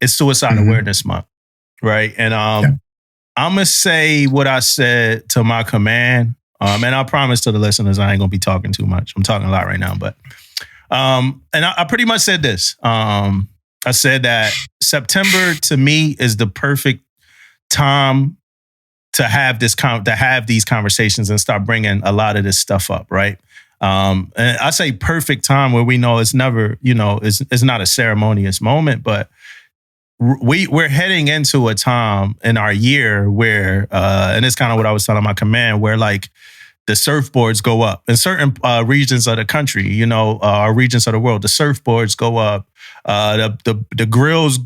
it's Suicide Awareness Month, right? And I'm gonna say what I said to my command, and I promise to the listeners I ain't gonna be talking too much. I'm talking a lot right now, but and I pretty much said this. I said that September to me is the perfect time to have these conversations and start bringing a lot of this stuff up, right? And I say perfect time where we know it's never, it's not a ceremonious moment, but we're heading into a time in our year where, and it's kind of what I was telling my command, where like the surfboards go up in certain regions of the country, or regions of the world. The surfboards go up. The grills,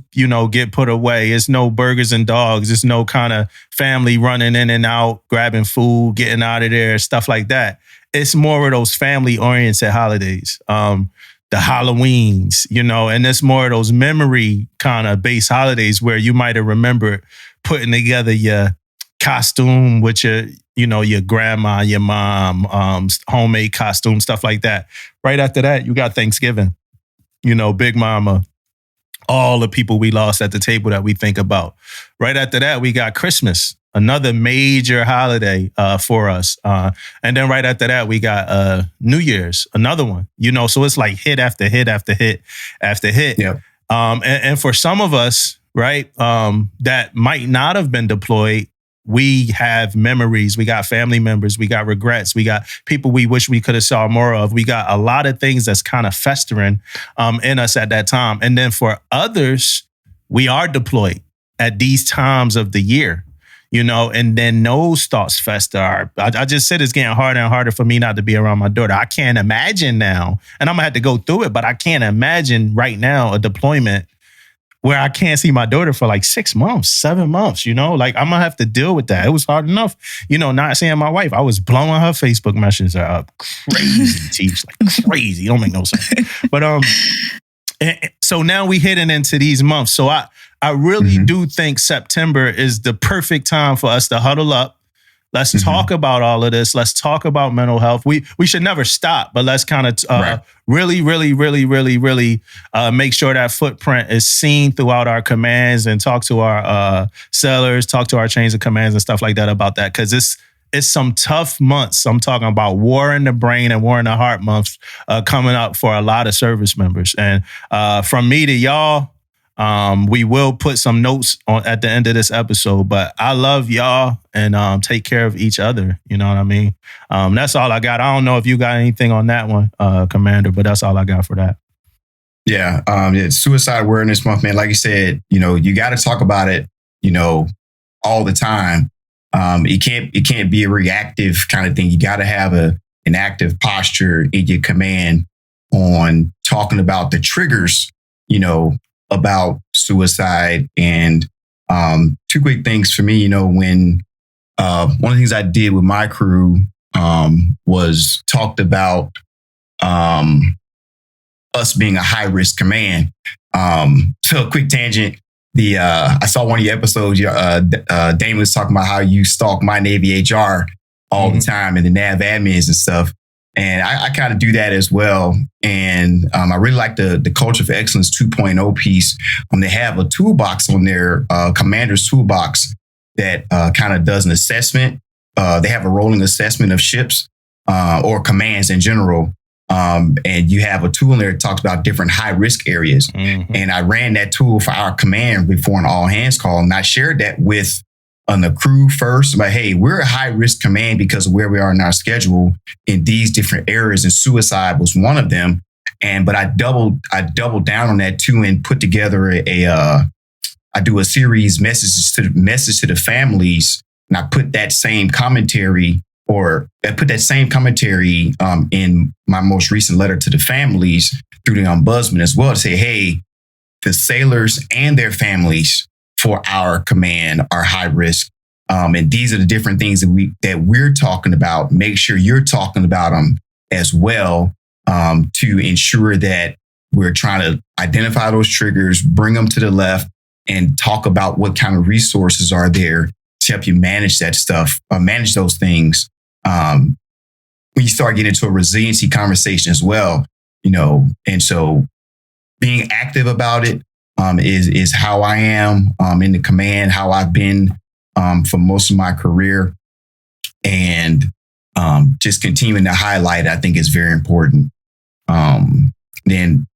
get put away. It's no burgers and dogs. It's no kind of family running in and out, grabbing food, getting out of there, stuff like that. It's more of those family-oriented holidays, the Halloweens, and it's more of those memory kind of based holidays where you might have remembered putting together your costume with your grandma, your mom, homemade costume, stuff like that. Right after that, you got Thanksgiving. Big Mama, all the people we lost at the table that we think about. Right after that, we got Christmas, another major holiday for us. And then right after that, we got New Year's, another one. So it's like hit after hit after hit after hit. Yeah. And for some of us, right, that might not have been deployed, we have memories, we got family members, we got regrets, we got people we wish we could have saw more of. We got a lot of things that's kind of festering in us at that time. And then for others, we are deployed at these times of the year, and then those thoughts fester. I just said it's getting harder and harder for me not to be around my daughter. I can't imagine now, and I'm gonna have to go through it, but I can't imagine right now a deployment where I can't see my daughter for like 6 months, 7 months, like I'm gonna have to deal with that. It was hard enough, not seeing my wife. I was blowing her Facebook messages up crazy, Teach, like crazy. It don't make no sense. But so now we heading into these months. So I really do think September is the perfect time for us to huddle up. Let's talk about all of this. Let's talk about mental health. We should never stop, but let's kind of really, really, really, really, really make sure that footprint is seen throughout our commands and talk to our sellers, talk to our chains of commands and stuff like that about that. Because it's some tough months. I'm talking about war in the brain and war in the heart months coming up for a lot of service members. And from me to y'all, we will put some notes on at the end of this episode, but I love y'all and take care of each other. You know what I mean? That's all I got. I don't know if you got anything on that one, Commander, but that's all I got for that. Yeah. It's Suicide Awareness Month, man. Like you said, you got to talk about it, all the time. It can't be a reactive kind of thing. You got to have an active posture in your command on talking about the triggers, about suicide. And two quick things for me, when one of the things I did with my crew was talked about us being a high risk command. So a quick tangent. I saw one of your episodes. Damon was talking about how you stalk my Navy HR all the time and the nav admins and stuff. And I kind of do that as well. And I really like the Culture for Excellence 2.0 piece. They have a toolbox on their commander's toolbox that kind of does an assessment. They have a rolling assessment of ships or commands in general. And you have a tool in there that talks about different high risk areas. And I ran that tool for our command before an all hands call. And I shared that with the crew first. But hey, we're a high risk command because of where we are in our schedule in these different areas. And suicide was one of them. But I doubled down on that too and put together I do a series message to the families. And I put that same commentary in my most recent letter to the families through the ombudsman as well to say, hey, the sailors and their families for our command are high risk. And these are the different things that we're talking about. Make sure you're talking about them as well to ensure that we're trying to identify those triggers, bring them to the left, and talk about what kind of resources are there to help you manage that stuff, manage those things. When you start getting into a resiliency conversation as well, and so being active about it, is how I am in the command, how I've been for most of my career. And just continuing to highlight, I think is very important. Then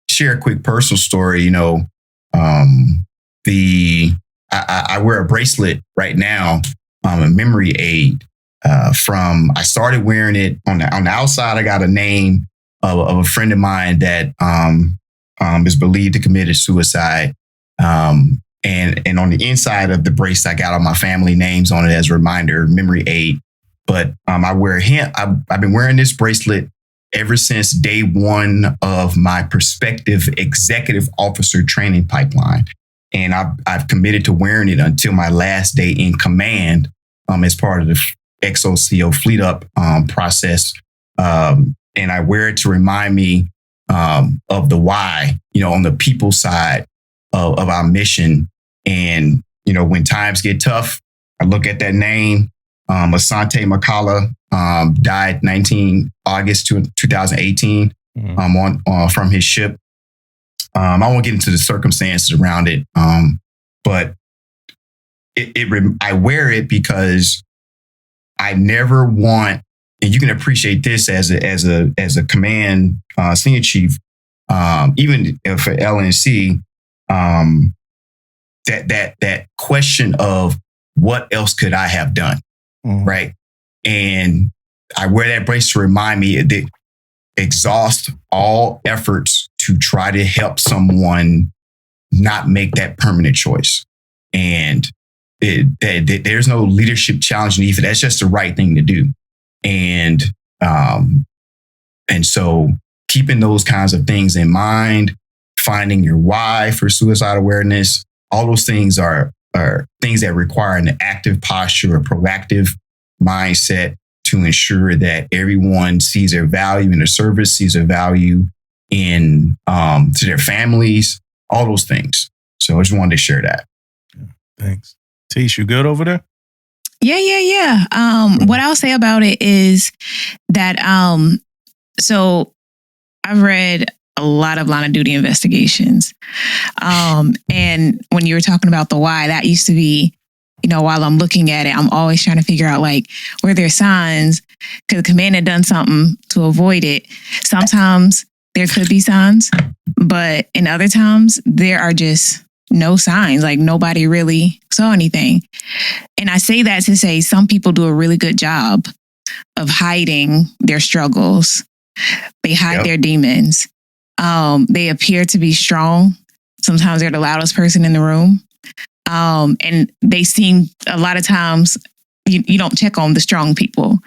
share a quick personal story. I wear a bracelet right now, a memory aid. I started wearing it on the outside. I got a name of a friend of mine that is believed to committed suicide. And on the inside of the bracelet, I got all my family names on it as a reminder, memory aid. But I've been wearing this bracelet ever since day one of my prospective executive officer training pipeline. And I've committed to wearing it until my last day in command as part of the XOCO Fleet Up process. And I wear it to remind me of the why, on the people side of our mission. And, when times get tough, I look at that name. Asante Makala died 19 August 2018 from his ship. I won't get into the circumstances around it, but I wear it because I never want, and you can appreciate this as a command senior chief, even for LNC, that question of what else could I have done, right? And I wear that bracelet to remind me that exhaust all efforts to try to help someone not make that permanent choice. And there's no leadership challenge in either. That's just the right thing to do. And so keeping those kinds of things in mind, finding your why for suicide awareness, all those things are things that require an active posture, a proactive mindset to ensure that everyone sees their value in the service, sees their value in to their families, all those things. So I just wanted to share that. Yeah, thanks. Tish, you good over there? Yeah. What I'll say about it is that so I've read a lot of line of duty investigations. And when you were talking about the why, that used to be, while I'm looking at it, I'm always trying to figure out where there's signs, because the command had done something to avoid it. Sometimes there could be signs, but in other times there are just no signs. Nobody really saw anything. And I say that to say some people do a really good job of hiding their struggles. They hide their demons. They appear to be strong. Sometimes they're the loudest person in the room. And they seem, a lot of times, you don't check on the strong people.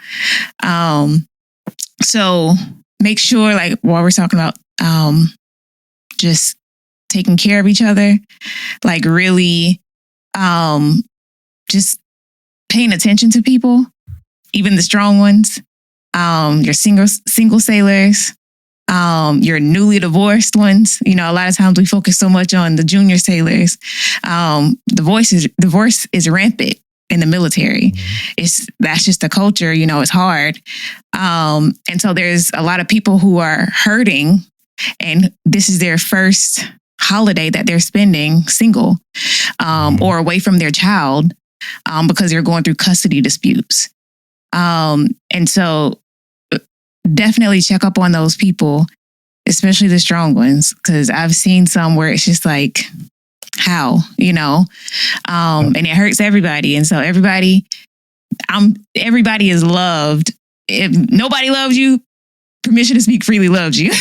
So make sure, while we're talking about just taking care of each other, really just paying attention to people, even the strong ones, your single sailors, your newly divorced ones. A lot of times we focus so much on the junior sailors. Divorce is rampant in the military. That's just the culture. It's hard. And so there's a lot of people who are hurting, and this is their first holiday that they're spending single, or away from their child, because they're going through custody disputes. And so definitely check up on those people, especially the strong ones, because I've seen some where it's just how, and it hurts everybody. And so everybody is loved. If nobody loves you, permission to speak freely loves you.